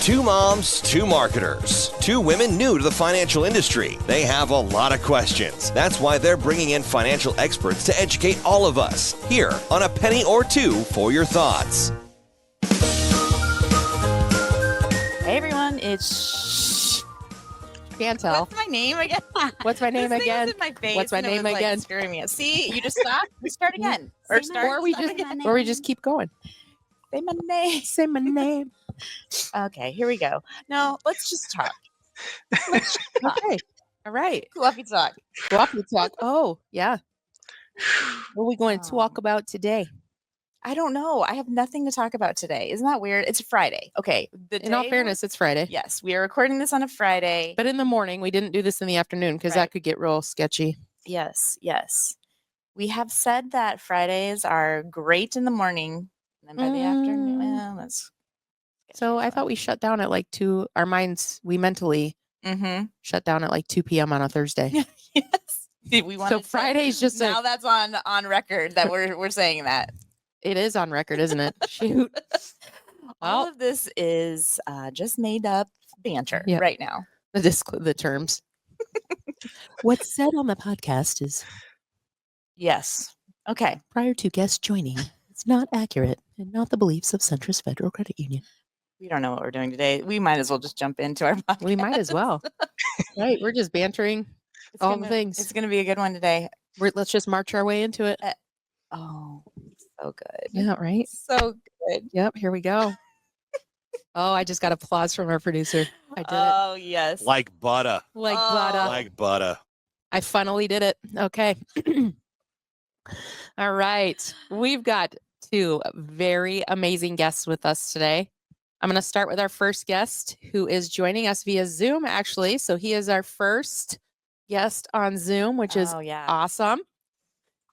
Two moms, two marketers, two women new to the financial industry. They have a lot of questions. That's why they're bringing in financial experts to educate all of us here on A Penny or Two for Your Thoughts. Hey everyone, it's Can't tell. What's my name again? What's my name This thing again? was in my face What's my and it name was, again? Like, scaring me. See, you just stop. We start again. Or we just keep going. Say my name. Say my name. Okay, here we go. No, let's just talk. Okay. All right. Fluffy talk. Fluffy talk. Oh, yeah. What are we going to talk about today? I don't know. I have nothing to talk about today. Isn't that weird? It's Friday. Okay. In all fairness, it's Friday. Yes, we are recording this on a Friday. But in the morning, we didn't do this in the afternoon because that could get real sketchy. Yes. We have said that Fridays are great in the morning. And then by the afternoon, well, that's... So I thought we shut down at like 2. Our minds, we mentally shut down at like 2 p.m. on a Thursday. Yes. We So Friday's just now that's on record that we're saying that. It is on record, isn't it? Shoot. All of this is just made up banter right now. The terms. What's said on the podcast is yes. Okay. Prior to guests joining, it's not accurate and not the beliefs of Centris Federal Credit Union. We don't know what we're doing today. We might as well just jump into our podcast. We might as well. Right. We're just bantering the things. It's going to be a good one today. Let's just march our way into it. Oh, so good. Yeah, right. So good. Yep. Here we go. Oh, I just got applause from our producer. I did it. Oh, yes. Like butter. Like butter. Like butter. I finally did it. Okay. All right. We've got 2 very amazing guests with us today. I'm going to start with our first guest who is joining us via Zoom, actually. So he is our first guest on Zoom, which is awesome.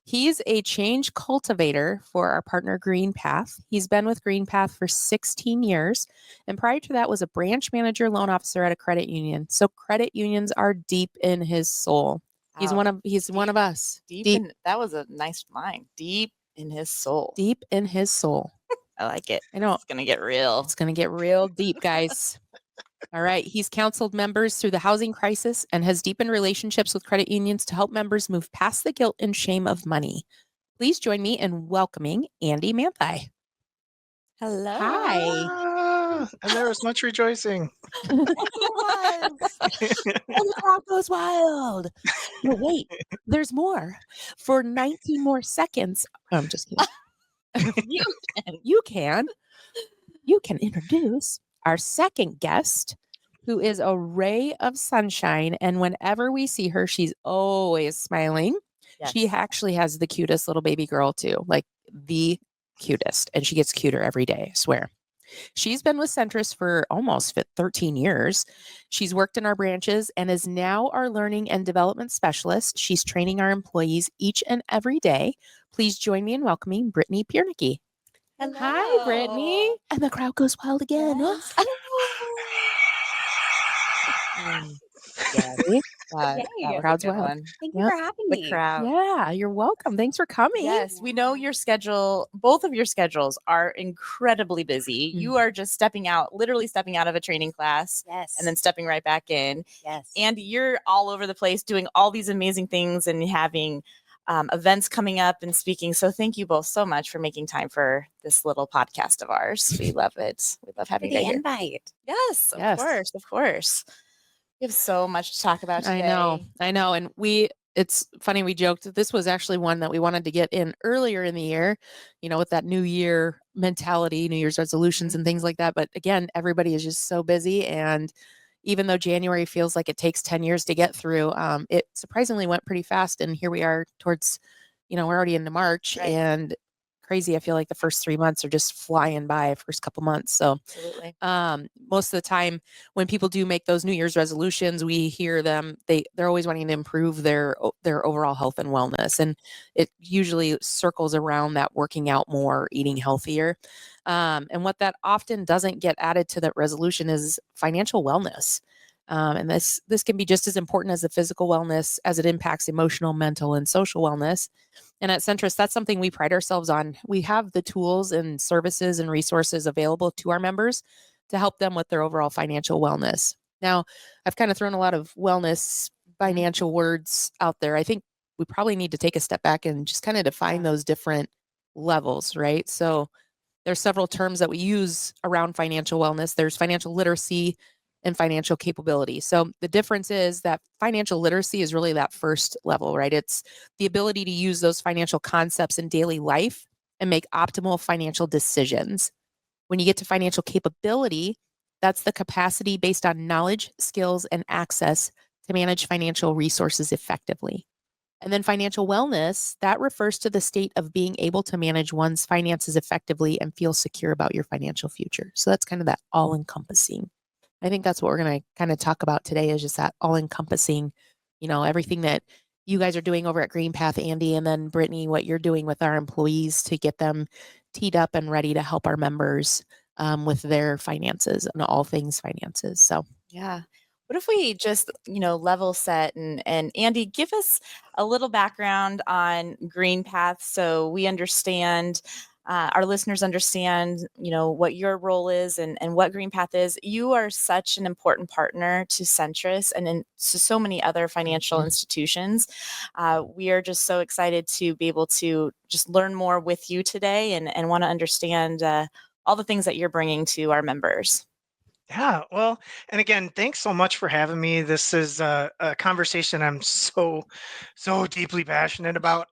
He's a change cultivator for our partner GreenPath. He's been with GreenPath for 16 years. And prior to that was a branch manager loan officer at a credit union. So credit unions are deep in his soul. Wow. He's one of us. Deep. That was a nice line. Deep in his soul. Deep in his soul. I like it. I know. It's going to get real. It's going to get real deep, guys. All right. He's counseled members through the housing crisis and has deepened relationships with credit unions to help members move past the guilt and shame of money. Please join me in welcoming Andy Manthei. Hello. Hi. And there was much rejoicing. And the crowd goes wild. But wait, there's more. For 19 more seconds. I'm just kidding. You can introduce our second guest, who is a ray of sunshine. And whenever we see her, she's always smiling. Yes. She actually has the cutest little baby girl too, like the cutest. And she gets cuter every day, I swear. She's been with Centris for almost 13 years. She's worked in our branches and is now our learning and development specialist. She's training our employees each and every day. Please join me in welcoming Brittany Piernicki. Hello. Hi, Brittany. And the crowd goes wild again. Yes. Crowd's wild. Thank you for having me. The crowd. Yeah, you're welcome. Thanks for coming. Yes, we know your schedule. Both of your schedules are incredibly busy. You are just literally stepping out of a training class. Yes. And then stepping right back in. Yes. And you're all over the place doing all these amazing things and having events coming up and speaking. So thank you both so much for making time for this little podcast of ours. We love it. We love having you here. Invite. Yes, of course. We have so much to talk about today. I know. And it's funny, we joked that this was actually one that we wanted to get in earlier in the year, with that new year mentality, New Year's resolutions and things like that. But again, everybody is just so busy. And even though January feels like it takes 10 years to get through, it surprisingly went pretty fast. And here we are towards, we're already into March and crazy. I feel like the first 3 months are just flying by, first couple months. So absolutely. Most of the time when people do make those New Year's resolutions, we hear them, they're always wanting to improve their overall health and wellness. And it usually circles around that working out more, eating healthier. And what that often doesn't get added to that resolution is financial wellness. And this can be just as important as the physical wellness as it impacts emotional, mental, and social wellness. And at Centris, that's something we pride ourselves on. We have the tools and services and resources available to our members to help them with their overall financial wellness. Now, I've kind of thrown a lot of wellness financial words out there. I think we probably need to take a step back and just kind of define those different levels, right? So there's several terms that we use around financial wellness. There's financial literacy and financial capability. So the difference is that financial literacy is really that first level, right? It's the ability to use those financial concepts in daily life and make optimal financial decisions. When you get to financial capability, that's the capacity based on knowledge, skills, and access to manage financial resources effectively. And then financial wellness, that refers to the state of being able to manage one's finances effectively and feel secure about your financial future. So that's kind of that all-encompassing. I think that's what we're going to kind of talk about today, is just that all-encompassing, everything that you guys are doing over at GreenPath, Andy, and then Brittany, what you're doing with our employees to get them teed up and ready to help our members with their finances and all things finances. So, yeah. What if we just, level set and Andy, give us a little background on GreenPath so we understand, our listeners understand, what your role is and what GreenPath is. You are such an important partner to Centris and to so many other financial institutions. We are just so excited to be able to just learn more with you today and want to understand all the things that you're bringing to our members. Yeah, well, and again, thanks so much for having me. This is a conversation I'm so deeply passionate about.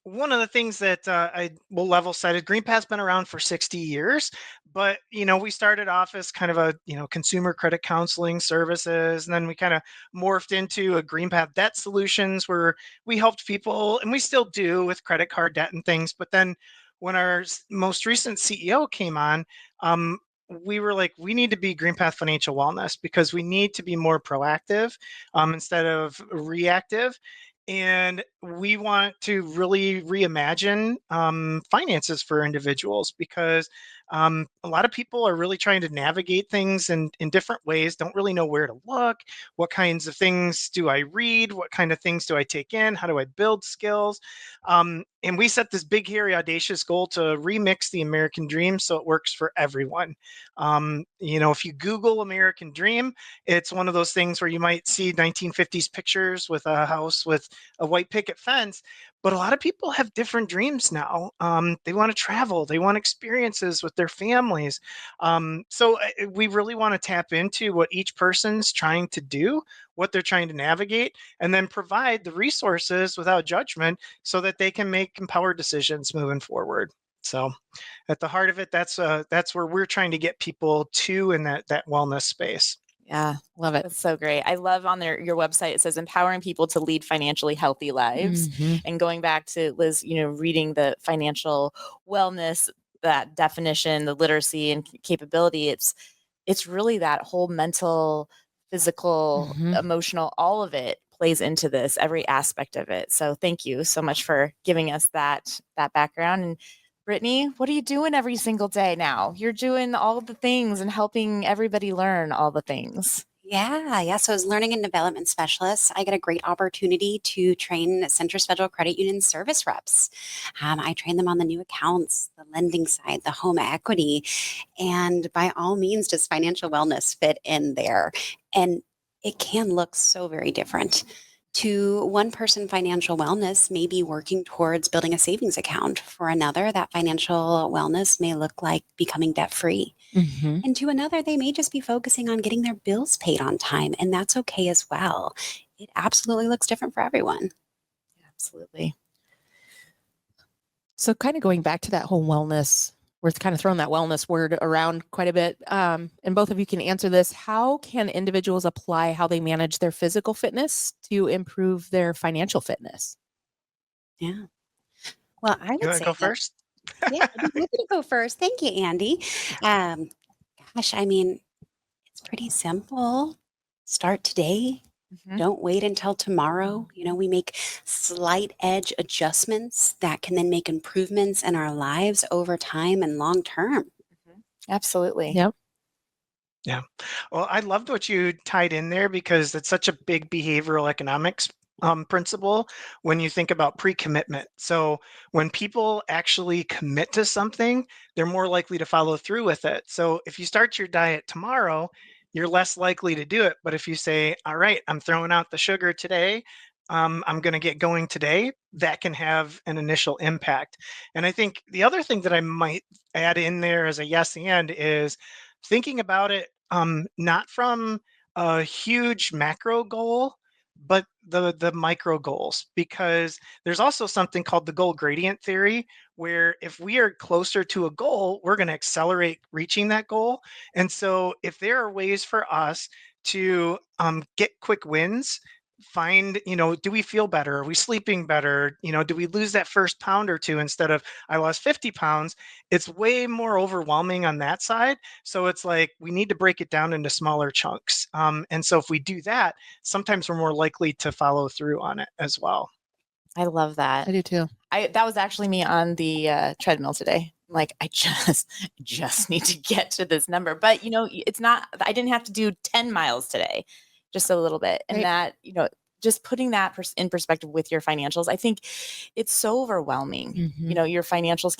One of the things that I will level cited, GreenPath's been around for 60 years, but we started off as kind of a consumer credit counseling services, and then we kind of morphed into a GreenPath debt solutions where we helped people, and we still do with credit card debt and things. But then when our most recent CEO came on, we were like, we need to be GreenPath Financial Wellness because we need to be more proactive instead of reactive. And we want to really reimagine finances for individuals because a lot of people are really trying to navigate things in different ways, don't really know where to look. What kinds of things do I read? What kind of things do I take in? How do I build skills? And we set this big, hairy, audacious goal to remix the American dream so it works for everyone. If you Google American dream, it's one of those things where you might see 1950s pictures with a house with a white picket fence. But a lot of people have different dreams now. They want to travel. They want experiences with their families. So we really want to tap into what each person's trying to do, what they're trying to navigate, and then provide the resources without judgment so that they can make empowered decisions moving forward. So at the heart of it, that's where we're trying to get people to in that wellness space. Yeah, love it. That's so great. I love on your website, it says empowering people to lead financially healthy lives. And going back to Liz, reading the financial wellness, that definition, the literacy and capability, it's really that whole mental, physical, emotional, all of it plays into this, every aspect of it. So thank you so much for giving us that background. And Brittany, what are you doing every single day now? You're doing all the things and helping everybody learn all the things. Yeah. So as learning and development specialist, I get a great opportunity to train Centris Federal Credit Union service reps. I train them on the new accounts, the lending side, the home equity, and by all means, does financial wellness fit in there? And it can look so very different. To one person, financial wellness may be working towards building a savings account. For another, that financial wellness may look like becoming debt-free. And to another, they may just be focusing on getting their bills paid on time, and that's okay as well. It absolutely looks different for everyone. Absolutely. So kind of going back to that whole wellness, we're kind of throwing that wellness word around quite a bit. And both of you can answer this. How can individuals apply how they manage their physical fitness to improve their financial fitness? Yeah. Well, I would You want say to go first? Yeah, you can go first. Thank you, Andy. Gosh, I mean, it's pretty simple. Start today. Don't wait until tomorrow. We make slight edge adjustments that can then make improvements in our lives over time and long term. Absolutely. Yep. Yeah. Well, I loved what you tied in there because it's such a big behavioral economics principle when you think about pre-commitment. So when people actually commit to something, they're more likely to follow through with it. So if you start your diet tomorrow, you're less likely to do it. But if you say, all right, I'm throwing out the sugar today, I'm going to get going today, that can have an initial impact. And I think the other thing that I might add in there as a yes and is thinking about it not from a huge macro goal, but the micro goals, because there's also something called the goal gradient theory, where if we are closer to a goal, we're going to accelerate reaching that goal. And so if there are ways for us to get quick wins, find, do we feel better, are we sleeping better, do we lose that first pound or two instead of I lost 50 pounds, it's way more overwhelming on that side. So it's like we need to break it down into smaller chunks, and so if we do that, sometimes we're more likely to follow through on it as well. I love that. I do too. That was actually me on the treadmill today. Like, I just need to get to this number. But, it's not, I didn't have to do 10 miles today, just a little bit. And Right. that, just putting that in perspective with your financials, I think it's so overwhelming. Mhm. Your financials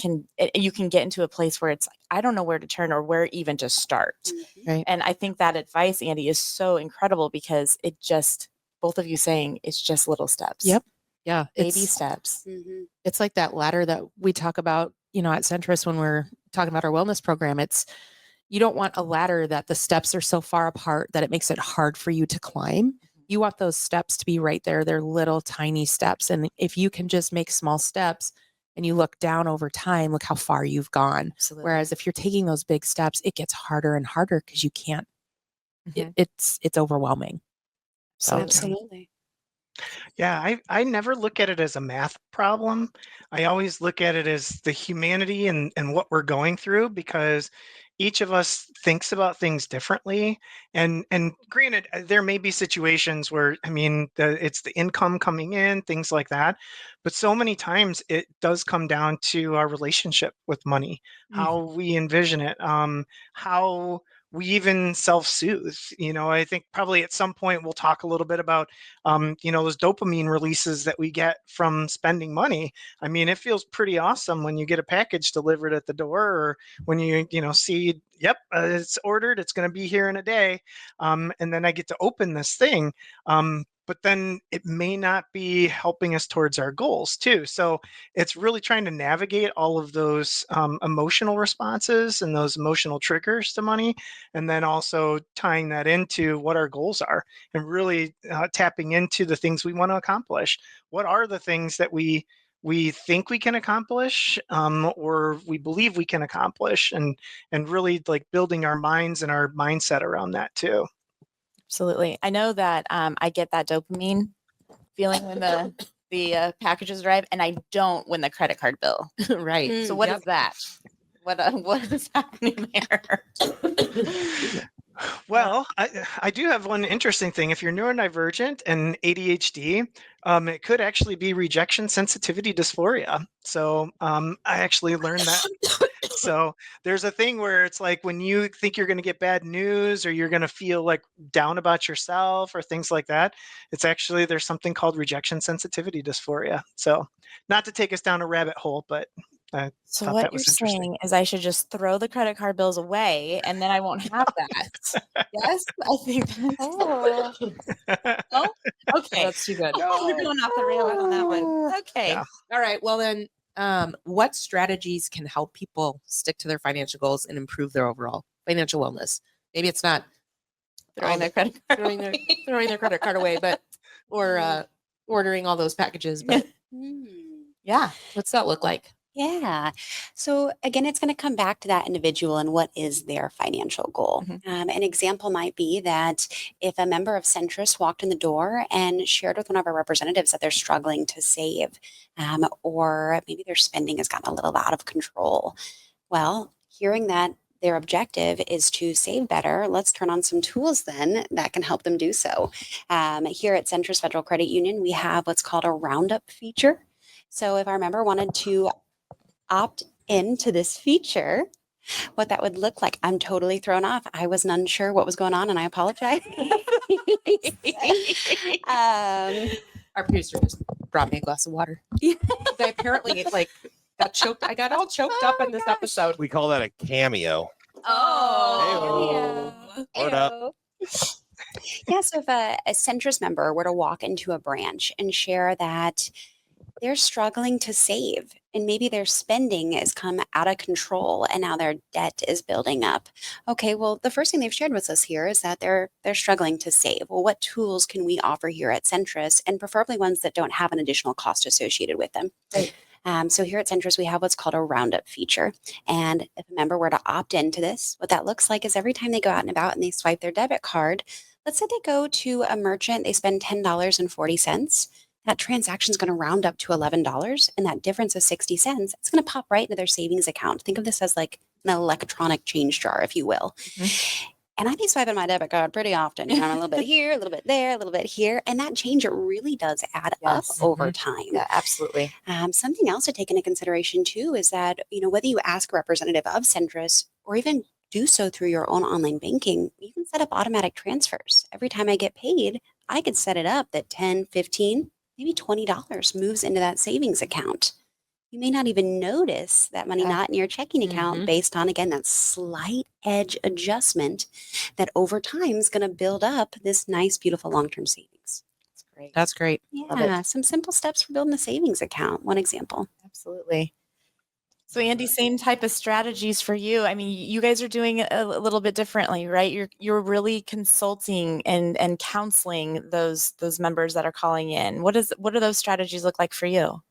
you can get into a place where it's like, I don't know where to turn or where even to start. Right. And I think that advice, Andy, is so incredible because both of you saying it's just little steps. Yep. Yeah. Baby steps. Mhm. It's like that ladder that we talk about, at Centris when we're talking about our wellness program. You don't want a ladder that the steps are so far apart that it makes it hard for you to climb. You want those steps to be right there. They're little tiny steps. And if you can just make small steps and you look down over time, look how far you've gone. Absolutely. Whereas if you're taking those big steps, it gets harder and harder because you can't, Mhm. it's overwhelming. So Absolutely. Yeah, I never look at it as a math problem. I always look at it as the humanity and what we're going through, because each of us thinks about things differently. And granted, there may be situations where, I mean, it's the income coming in, things like that. But so many times it does come down to our relationship with money, how we envision it, how we even self-soothe. I think probably at some point we'll talk a little bit about those dopamine releases that we get from spending money. I mean, it feels pretty awesome when you get a package delivered at the door, or when you see, yep, it's ordered, it's going to be here in a day, and then I get to open this thing. But then it may not be helping us towards our goals too. So it's really trying to navigate all of those emotional responses and those emotional triggers to money, and then also tying that into what our goals are, and really tapping into the things we want to accomplish. What are the things that we think we can accomplish, or we believe we can accomplish, and really like building our minds and our mindset around that too. Absolutely. I know that I get that dopamine feeling when the packages arrive, and I don't when the credit card bill. right. So what Yep. is that? What is happening there? Well, I do have one interesting thing. If you're neurodivergent and ADHD, it could actually be rejection sensitivity dysphoria. So I actually learned that. So there's a thing where it's like when you think you're going to get bad news, or you're going to feel like down about yourself or things like that, it's actually, there's something called rejection sensitivity dysphoria. So not to take us down a rabbit hole, but I So thought what that you're was interesting. saying is I should just throw the credit card bills away and then I won't have that. Yes, I think that's. Oh, okay. That's too good. We're going off the rails on that one. Okay. Yeah. All right. Well, then, what strategies can help people stick to their financial goals and improve their overall financial wellness? Maybe it's not Throwing their credit card throwing their away. throwing their credit card away, but or ordering all those packages. But Yeah. what's that look like? Yeah. So again, it's going to come back to that individual and what is their financial goal. An example might be that if a member of Centris walked in the door and shared with one of our representatives that they're struggling to save, or maybe their spending has gotten a little out of control. Well, hearing that their objective is to save better, let's turn on some tools then that can help them do so. Here at Centris Federal Credit Union, we have what's called a Round-Up feature. So if our member wanted to opt into this feature, what that would look like, I'm totally thrown off. I was unsure what was going on, and I apologize. Our producer just brought me a glass of water. I apparently got choked. I got all choked up in this episode. We call that a cameo. Oh, Word up. Yeah, so if a Centris member were to walk into a branch and share that they're struggling to save and maybe their spending has come out of control and now their debt is building up. Okay, well, the first thing they've shared with us here is that they're struggling to save. Well, what tools can we offer here at Centris, and preferably ones that don't have an additional cost associated with them? Right. So here at Centris, we have what's called a Round-Up feature. And if a member were to opt into this, what that looks like is every time they go out and about and they swipe their debit card, let's say they go to a merchant, they spend $10.40. That transaction is going to round up to $11, and that difference of 60 cents, it's going to pop right into their savings account. Think of this as like an electronic change jar, if you will. Mm-hmm. And I be swiping my debit card pretty often. You know, I'm a little bit here, a little bit there, a little bit here. And that change, it really does add up over time. Yeah, absolutely. Something else to take into consideration too is that, whether you ask a representative of Centris or even do so through your own online banking, you can set up automatic transfers. Every time I get paid, I could set it up that 10, 15, maybe $20 moves into that savings account. You may not even notice that money not in your checking account based on, again, that slight edge adjustment that over time is going to build up this nice, beautiful long-term savings. That's great. That's great. Yeah, some simple steps for building a savings account. One example. Absolutely. So Andy, same type of strategies for you. I mean, you guys are doing it a little bit differently, right? You're really consulting and counseling those members that are calling in. What do those strategies look like for you?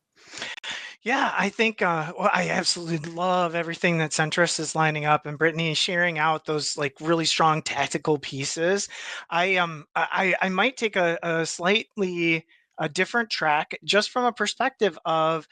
Yeah, I think I absolutely love everything that Centris is lining up, and Brittany is sharing out those like really strong tactical pieces. I might take a slightly a different track just from a perspective of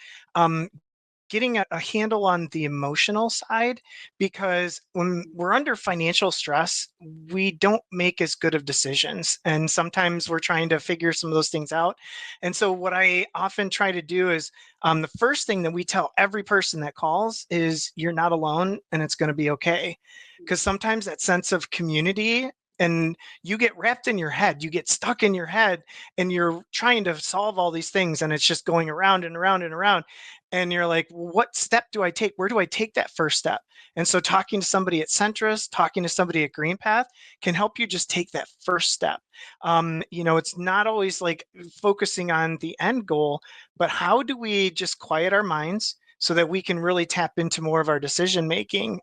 getting a handle on the emotional side, because when we're under financial stress, we don't make as good of decisions. And sometimes we're trying to figure some of those things out. And so, what I often try to do is the first thing that we tell every person that calls is you're not alone and it's going to be okay. Because sometimes that sense of community, and you get wrapped in your head, you get stuck in your head, and you're trying to solve all these things, and it's just going around and around and around. And you're like, what step do I take? Where do I take that first step? And so talking to somebody at Centris, talking to somebody at GreenPath can help you just take that first step. It's not always like focusing on the end goal, but how do we just quiet our minds so that we can really tap into more of our decision making?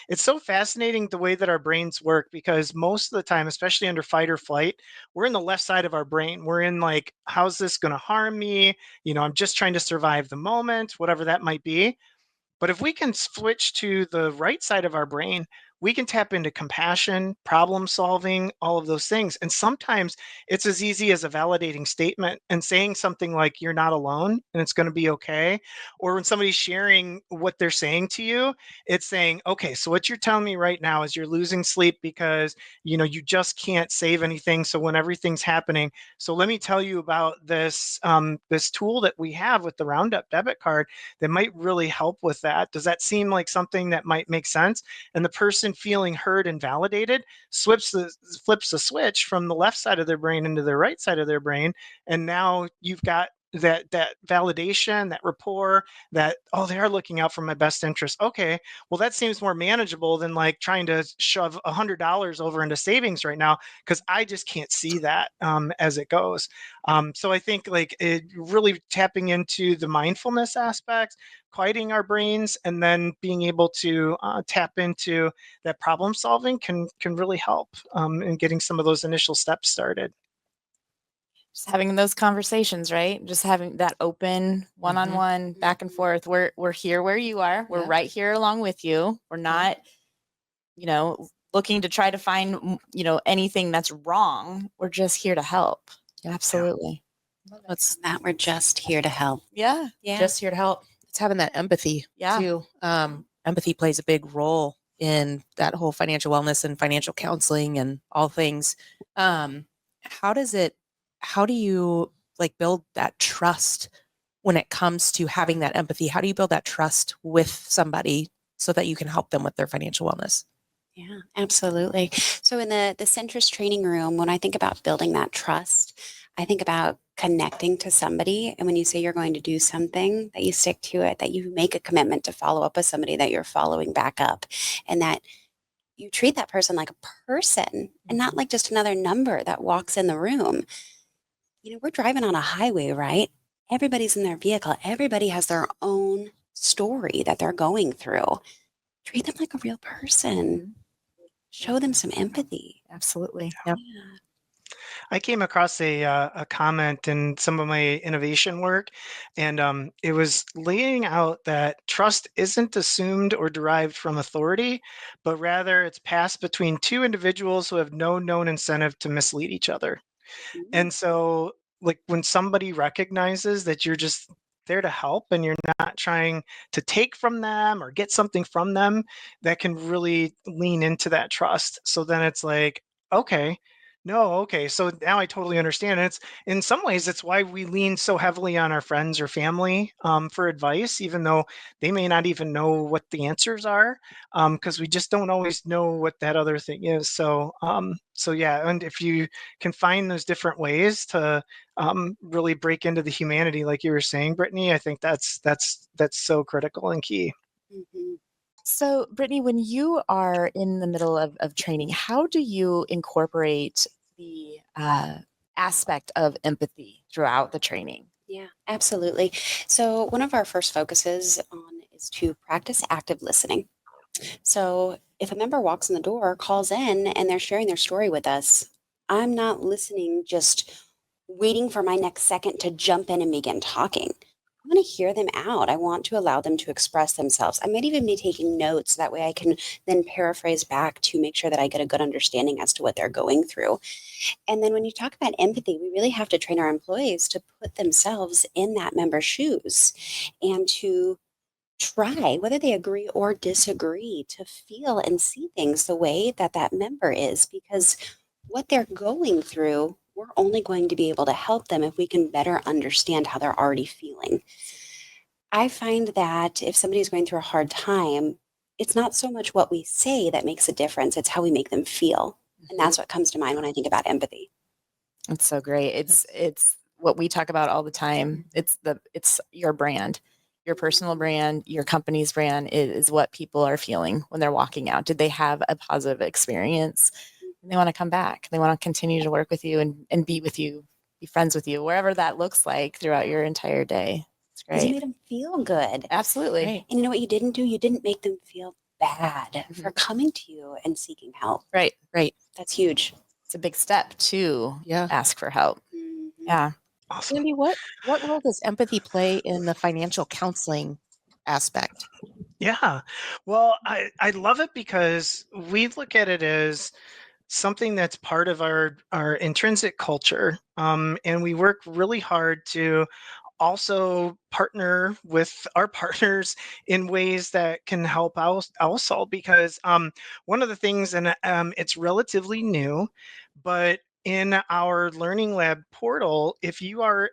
It's so fascinating the way that our brains work, because most of the time, especially under fight or flight, we're in the left side of our brain. We're in like, how's this going to harm me? I'm just trying to survive the moment, whatever that might be. But if we can switch to the right side of our brain, we can tap into compassion, problem solving, all of those things. And sometimes it's as easy as a validating statement and saying something like, you're not alone and it's going to be okay. Or when somebody's sharing what they're saying to you, it's saying, okay, so what you're telling me right now is you're losing sleep because, you just can't save anything. So when everything's happening, so let me tell you about this, this tool that we have with the Round-Up debit card that might really help with that. Does that seem like something that might make sense? And the person feeling heard and validated flips the switch from the left side of their brain into the right side of their brain. And now you've got that validation, that rapport, that, oh, they are looking out for my best interest. Okay, well, that seems more manageable than like trying to shove $100 over into savings right now, because I just can't see that as it goes. So I think like it really tapping into the mindfulness aspects, quieting our brains, and then being able to tap into that problem solving can really help in getting some of those initial steps started. Just having those conversations, right? Just having that open one-on-one back and forth. We're here where you are. We're right here along with you. We're not, looking to try to find, anything that's wrong. We're just here to help. Absolutely. That's that. We're just here to help. Yeah. Just here to help. It's having that empathy too. Empathy plays a big role in that whole financial wellness and financial counseling and all things. How do you like build that trust when it comes to having that empathy? How do you build that trust with somebody so that you can help them with their financial wellness? Yeah, absolutely. So in the Centris training room, when I think about building that trust, I think about connecting to somebody. And when you say you're going to do something, that you stick to it, that you make a commitment to follow up with somebody, that you're following back up, and that you treat that person like a person and not like just another number that walks in the room. We're driving on a highway, right? Everybody's in their vehicle. Everybody has their own story that they're going through. Treat them like a real person. Show them some empathy. Absolutely. Yeah. I came across a comment in some of my innovation work, and it was laying out that trust isn't assumed or derived from authority, but rather it's passed between two individuals who have no known incentive to mislead each other. And so, like, when somebody recognizes that you're just there to help and you're not trying to take from them or get something from them, that can really lean into that trust. So then it's like, okay, no, okay. So now I totally understand. And it's in some ways, it's why we lean so heavily on our friends or family for advice, even though they may not even know what the answers are, because we just don't always know what that other thing is. So yeah, and if you can find those different ways to really break into the humanity, like you were saying, Brittany, I think that's so critical and key. Mhm. So, Brittany, when you are in the middle of training, how do you incorporate the aspect of empathy throughout the training? Yeah, absolutely. So one of our first focuses on is to practice active listening. So if a member walks in the door, calls in, and they're sharing their story with us, I'm not listening, just waiting for my next second to jump in and begin talking. I want to hear them out. I want to allow them to express themselves. I might even be taking notes. That way I can then paraphrase back to make sure that I get a good understanding as to what they're going through. And then when you talk about empathy, we really have to train our employees to put themselves in that member's shoes and to try, whether they agree or disagree, to feel and see things the way that that member is, because what they're going through, we're only going to be able to help them if we can better understand how they're already feeling. I find that if somebody's going through a hard time, it's not so much what we say that makes a difference, it's how we make them feel. And that's what comes to mind when I think about empathy. It's so great. It's what we talk about all the time. It's your brand, your personal brand, your company's brand is what people are feeling when they're walking out. Did they have a positive experience? And they want to come back. They want to continue to work with you and be with you, be friends with you, wherever that looks like throughout your entire day. It's Because you great. made them feel good. Absolutely. Right. And you know what you didn't do? You didn't make them feel bad for coming to you and seeking help. Right. Right. That's huge. It's a big step to Yeah. ask for help. Mhm. Yeah. Awesome. Andy, what role does empathy play in the financial counseling aspect? Yeah. Well, I love it because we look at it as something that's part of our intrinsic culture, and we work really hard to also partner with our partners in ways that can help out also, because one of the things, and it's relatively new, but in our learning lab portal, if you are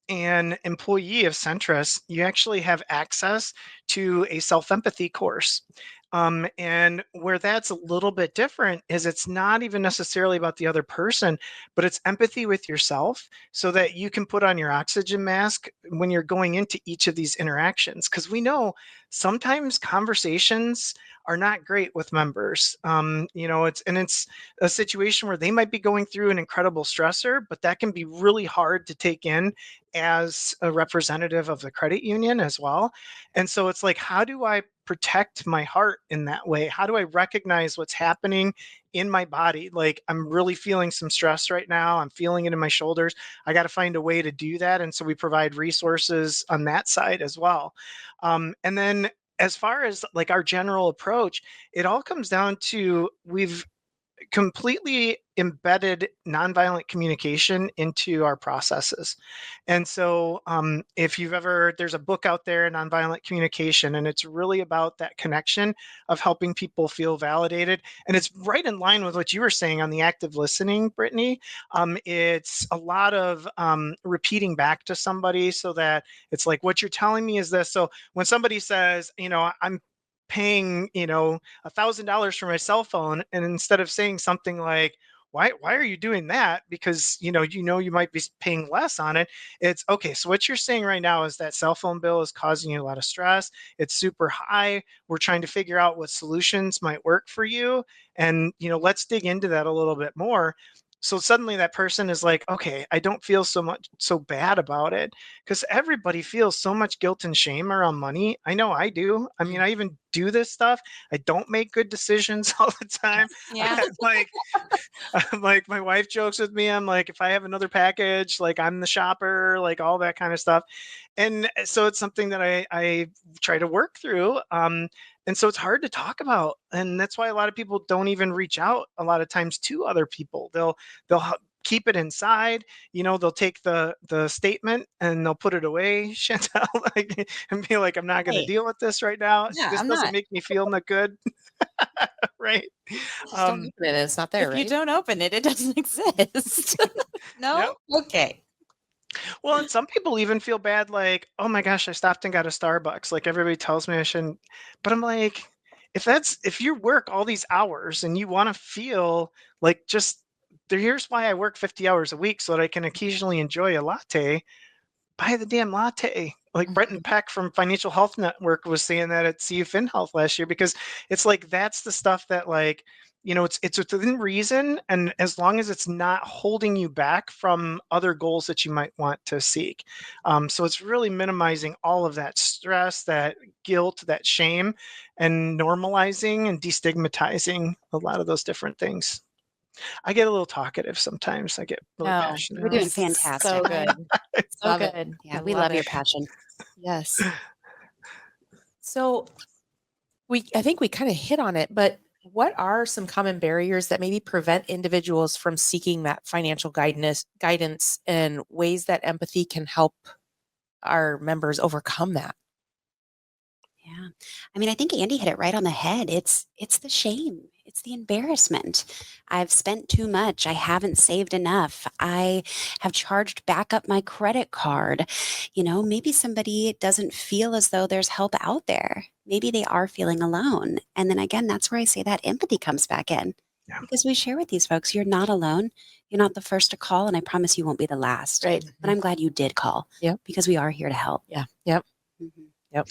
an employee of Centris, you actually have access to a self-empathy course. And where that's a little bit different is it's not even necessarily about the other person, but it's empathy with yourself so that you can put on your oxygen mask when you're going into each of these interactions. Because we know sometimes conversations are not great with members. It's a situation where they might be going through an incredible stressor, but that can be really hard to take in as a representative of the credit union as well. And so it's like, how do I protect my heart in that way? How do I recognize what's happening in my body? Like, I'm really feeling some stress right now. I'm feeling it in my shoulders. I got to find a way to do that. And so we provide resources on that side as well. And then as far as like our general approach, it all comes down to we've completely embedded nonviolent communication into our processes. And so if you've ever, there's a book out there, Nonviolent Communication, and it's really about that connection of helping people feel validated. And it's right in line with what you were saying on the active listening, Brittany. It's a lot of repeating back to somebody so that it's like, what you're telling me is this. So when somebody says, I'm paying, $1,000 for my cell phone, and instead of saying something like, why are you doing that? Because you might be paying less on it. It's okay. So what you're saying right now is that cell phone bill is causing you a lot of stress. It's super high. We're trying to figure out what solutions might work for you. And, let's dig into that a little bit more. So suddenly that person is like, okay, I don't feel so bad about it, because everybody feels so much guilt and shame around money. I know I do. I mean, I even do this stuff. I don't make good decisions all the time. Yeah. I'm like, my wife jokes with me. I'm like, if I have another package, like I'm the shopper, like all that kind of stuff. And so it's something that I try to work through. And so it's hard to talk about. And that's why a lot of people don't even reach out a lot of times to other people. They'll keep it inside. They'll take the statement and they'll put it away, Chantal, like, and be like, I'm not going to Hey. deal with this right now. Yeah, This I'm doesn't not. make me feel not good. Right. Just don't open it. It's not there, If you right? don't open it, it doesn't exist. No? Yep. Okay. Well, and some people even feel bad, like, oh my gosh, I stopped and got a Starbucks. Like everybody tells me I shouldn't. But I'm like, if you work all these hours and you want to feel like here's why I work 50 hours a week so that I can occasionally enjoy a latte. Buy the damn latte. Like Brenton Peck from Financial Health Network was saying that at CU FinHealth last year, because it's like that's the stuff that, like, it's within reason, and as long as it's not holding you back from other goals that you might want to seek. So it's really minimizing all of that stress, that guilt, that shame, and normalizing and destigmatizing a lot of those different things. I get a little talkative sometimes. I get really No, passionate. You're doing it's fantastic. So good. So Love it. good. Yeah, I we love your it. passion. Yes. So I think we kind of hit on it, but what are some common barriers that maybe prevent individuals from seeking that financial guidance and ways that empathy can help our members overcome that? Yeah. I mean, I think Andy hit it right on the head. It's the shame. It's the embarrassment. I've spent too much. I haven't saved enough. I have charged back up my credit card. Maybe somebody doesn't feel as though there's help out there. Maybe they are feeling alone. And then again, that's where I say that empathy comes back in. Yeah. Because we share with these folks, you're not alone. You're not the first to call, and I promise you won't be the last. Right. But I'm glad you did call. Yep. Because we are here to help. Yeah. Yep. Mhm. Yep.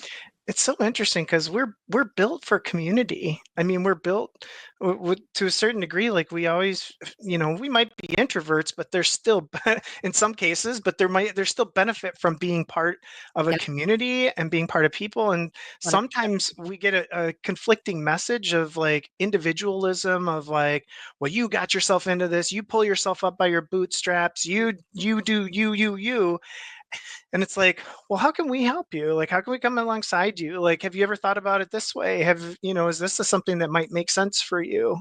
It's so interesting because we're built for community. I mean, we're built to a certain degree. Like we always, we might be introverts, but there's still, in some cases, but there's still benefit from being part of a Yep. community and being part of people. And 100%. sometimes we get a conflicting message of like individualism, of like, well, you got yourself into this, you pull yourself up by your bootstraps, you do you. And it's like, well, how can we help you? Like, how can we come alongside you? Like, have you ever thought about it this way? Is this something that might make sense for you?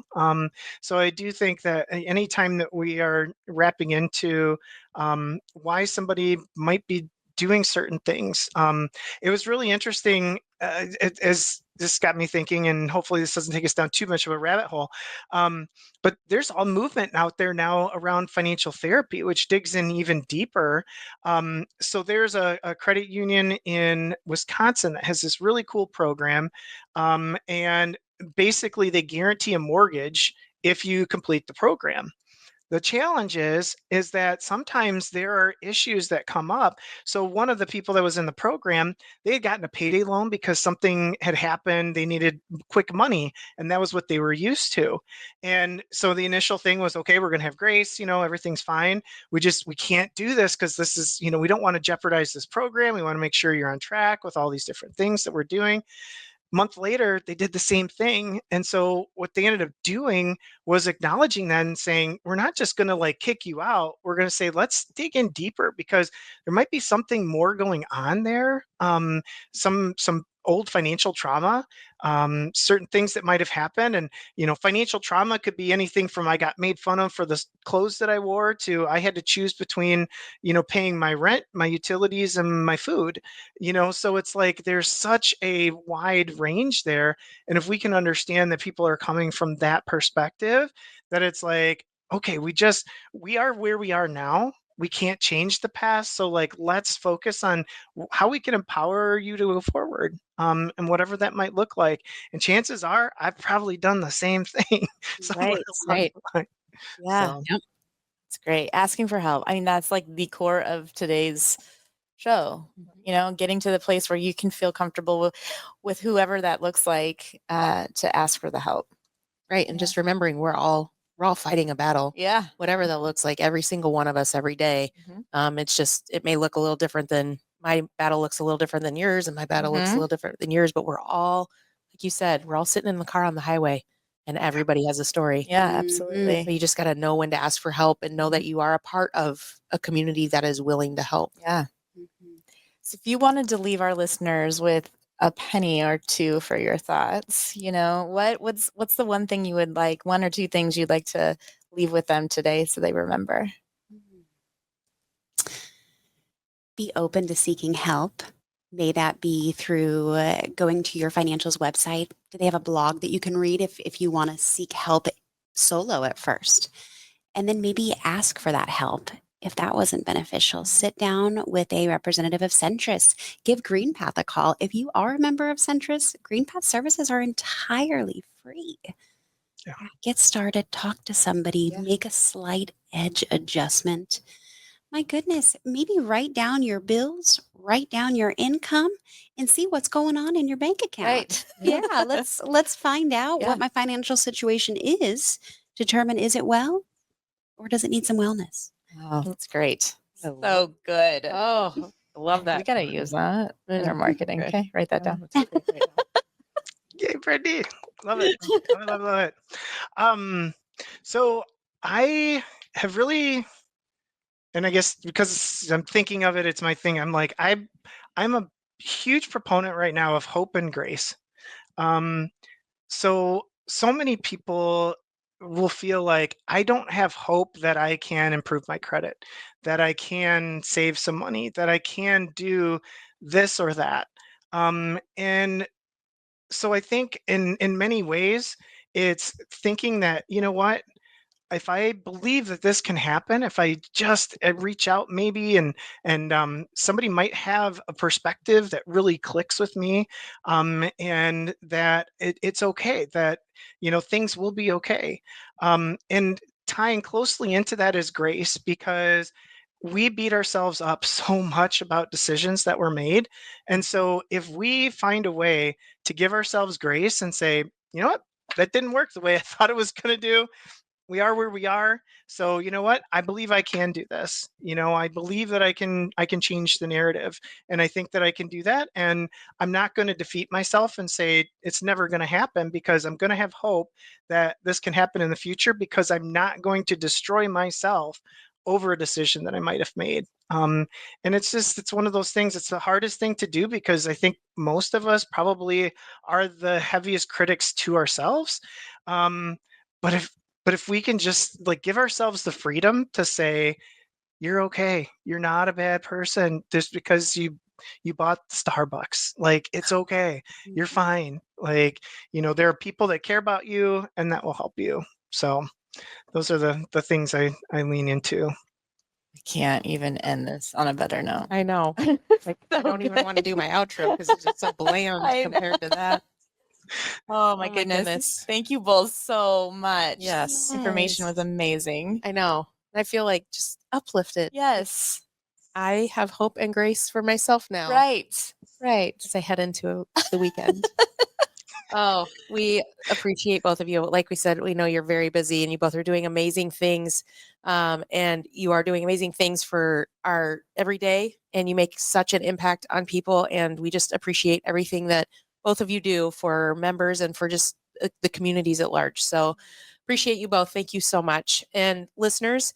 So I do think that anytime that we are wrapping into why somebody might be doing certain things, it was really interesting. As this got me thinking, and hopefully this doesn't take us down too much of a rabbit hole. But there's a movement out there now around financial therapy, which digs in even deeper. So there's a credit union in Wisconsin that has this really cool program. And basically, they guarantee a mortgage if you complete the program. The challenge is that sometimes there are issues that come up. So one of the people that was in the program, they had gotten a payday loan because something had happened. They needed quick money, and that was what they were used to. And so the initial thing was, okay, we're going to have grace, everything's fine. We can't do this because this is, we don't want to jeopardize this program. We want to make sure you're on track with all these different things that we're doing. Month later, they did the same thing. And so what they ended up doing was acknowledging that and saying, we're not just going to like kick you out. We're going to say, let's dig in deeper because there might be something more going on there. Some old financial trauma, certain things that might have happened. And, financial trauma could be anything from I got made fun of for the clothes that I wore to I had to choose between, paying my rent, my utilities, and my food, so it's like there's such a wide range there. And if we can understand that people are coming from that perspective, that it's like, okay, we are where we are now. We can't change the past. So like, let's focus on how we can empower you to go forward, and whatever that might look like. And chances are I've probably done the same thing somewhere Right. along Right. the line. Yeah. So, Yep. It's great. Asking for help. I mean, that's like the core of today's show, getting to the place where you can feel comfortable with whoever that looks like, to ask for the help. Right. And just remembering we're all fighting a battle, Yeah. whatever that looks like, every single one of us every day. It's just, it may look a little different than my battle looks a little different than yours, and my battle looks a little different than yours, but we're all, like you said, we're all sitting in the car on the highway, and everybody has a story. Yeah, Mhm. absolutely. But you just got to know when to ask for help and know that you are a part of a community that is willing to help. Yeah. Mhm. So if you wanted to leave our listeners with a penny or two for your thoughts, what's the one thing you would like, one or two things you'd like to leave with them today so they remember? Be open to seeking help. May that be through going to your financials website. Do they have a blog that you can read if you want to seek help solo at first? And then maybe ask for that help. If that wasn't beneficial, sit down with a representative of Centris. Give GreenPath a call. If you are a member of Centris, GreenPath services are entirely free. Yeah. Get started, talk to somebody, Yeah. make a slight edge adjustment. My goodness, maybe write down your bills, write down your income, and see what's going on in your bank account. Right. Yeah, let's find out Yeah. what my financial situation is. Determine, is it well, or does it need some wellness? Oh, that's great. I love- So good. Oh, I love that. We got to use that in our marketing. Okay. Okay, write that Yeah, down. that's great right now. yay, Brittany. Love it. Love it. So I have really, and I guess because I'm thinking of it, it's my thing. I'm like, I'm a huge proponent right now of hope and grace. So many people will feel like I don't have hope that I can improve my credit, that I can save some money, that I can do this or that. And so I think in many ways, it's thinking that, you know what, if I believe that this can happen, if I just reach out maybe, and somebody might have a perspective that really clicks with me, and that it's okay, that things will be okay, and tying closely into that is grace, because we beat ourselves up so much about decisions that were made, and so if we find a way to give ourselves grace and say, you know what, that didn't work the way I thought it was going to do, we are where we are, so you know what, I believe I can do this, I believe that I can change the narrative, and I think that I can do that, and I'm not going to defeat myself and say it's never going to happen, because I'm going to have hope that this can happen in the future, because I'm not going to destroy myself over a decision that I might have made. And it's one of those things, it's the hardest thing to do, because I think most of us probably are the heaviest critics to ourselves. Um, but if but if we can just like give ourselves the freedom to say, you're okay, you're not a bad person just because you bought Starbucks, like it's okay, you're fine, like there are people that care about you and that will help you. So those are the things I lean into. I can't even end this on a better note. I know. Like, I don't even want to do my outro because it's just so bland I know. compared to that. Oh my my goodness. goodness. Thank you both so much. Yes. This information was amazing. I know. I feel like just uplifted. Yes. I have hope and grace for myself now. Right. Right. As I head into the weekend. Oh, we appreciate both of you. Like we said, we know you're very busy and you both are doing amazing things. And you are doing amazing things for our everyday, and you make such an impact on people. And we just appreciate everything that both of you do for members and for just the communities at large. So appreciate you both. Thank you so much. And listeners,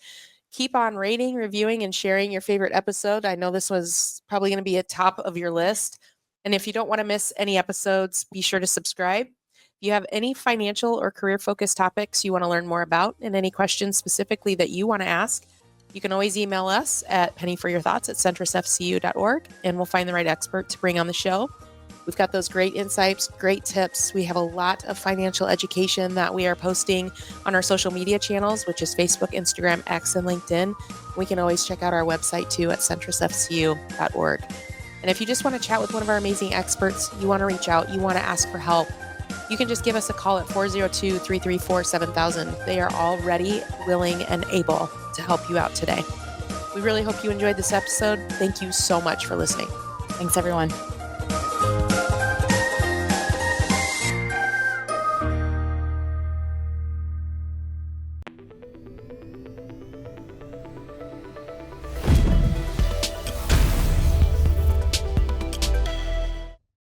keep on rating, reviewing, and sharing your favorite episode. I know this was probably going to be at top of your list. And if you don't want to miss any episodes, be sure to subscribe. If you have any financial or career-focused topics you want to learn more about, and any questions specifically that you want to ask, you can always email us at pennyforyourthoughts@centrisfcu.org, and we'll find the right expert to bring on the show. We've got those great insights, great tips. We have a lot of financial education that we are posting on our social media channels, which is Facebook, Instagram, X, and LinkedIn. We can always check out our website too at centrisfcu.org. And if you just want to chat with one of our amazing experts, you want to reach out, you want to ask for help, you can just give us a call at 402-334-7000. They are all ready, willing, and able to help you out today. We really hope you enjoyed this episode. Thank you so much for listening. Thanks, everyone.